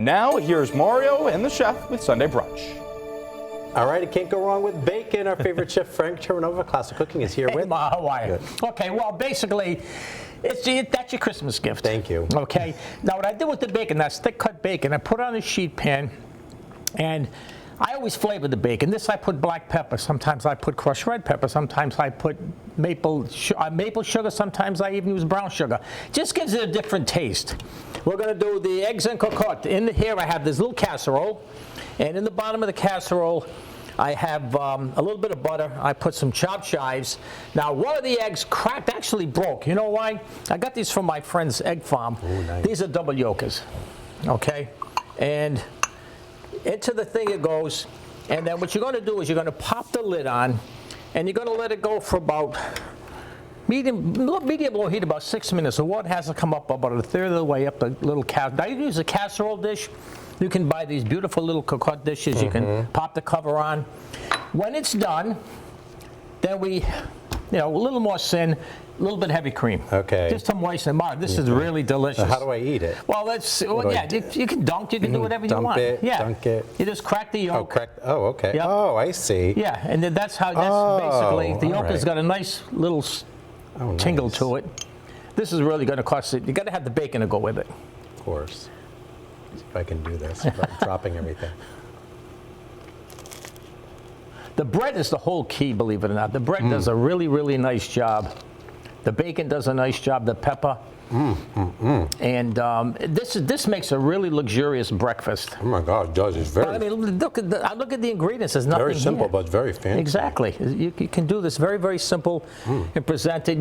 Now, here's Mario and the chef with Sunday Brunch. All right, it can't go wrong with bacon. Our favorite chef, Frank Terranova, Classic Cooking, is here with. Ma, how are you? Okay, well, basically, that's your Christmas gift. Thank you. Okay, now what I did with the bacon, that's thick cut bacon, I put it on a sheet pan, and I always flavor the bacon. This I put black pepper. Sometimes I put crushed red pepper. Sometimes I put maple sugar. Sometimes I even use brown sugar. Just gives it a different taste. We're going to do the eggs en cocotte. In here I have this little casserole, and in the bottom of the casserole I have a little bit of butter. I put some chopped chives. Now, one of the eggs cracked, actually broke. You know why? I got these from my friend's egg farm. Ooh, nice. These are double yolks, okay? And into the thing it goes, and then what you're going to do is you're going to pop the lid on, and you're going to let it go for about medium low heat, about 6 minutes. The water has to come up about a third of the way up the little casserole. Now, you use a casserole dish. You can buy these beautiful little cocotte dishes. You can pop the cover on. When it's done, then we, a little more sin, a little bit heavy cream. Okay. Just to moisten it. This is really delicious. So how do I eat it? Well, you can dunk. You can do whatever you want. Dunk it. You just crack the yolk. Oh, okay. Yep. Oh, I see. Yeah, and then that's basically, the yolk has got a nice little tingle to it. This is really going to cost it. You got to have the bacon to go with it. Of course. See if I can do this without dropping everything. The bread is the whole key, believe it or not. The bread does a really, really nice job. The bacon does a nice job. The pepper. And this makes a really luxurious breakfast. Oh my God, it does. It's very. I mean, look at the ingredients. There's nothing very simple, here. but it's very fancy. Exactly. You can do this very, very simple and present it.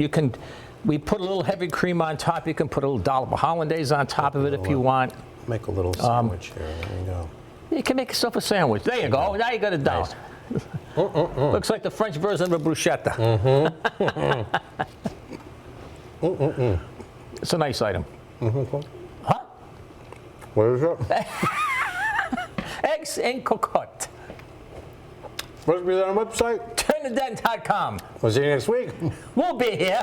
We put a little heavy cream on top. You can put a little dollop of hollandaise on top of it if you want. Make a little sandwich here. There you go. You can make yourself a sandwich. There you go. Now you got it down. Nice. Looks like the French version of a bruschetta. It's a nice item. Huh? What is it? Eggs en cocotte. What's on our website? Turnthedent.com. We'll see you next week. We'll be here.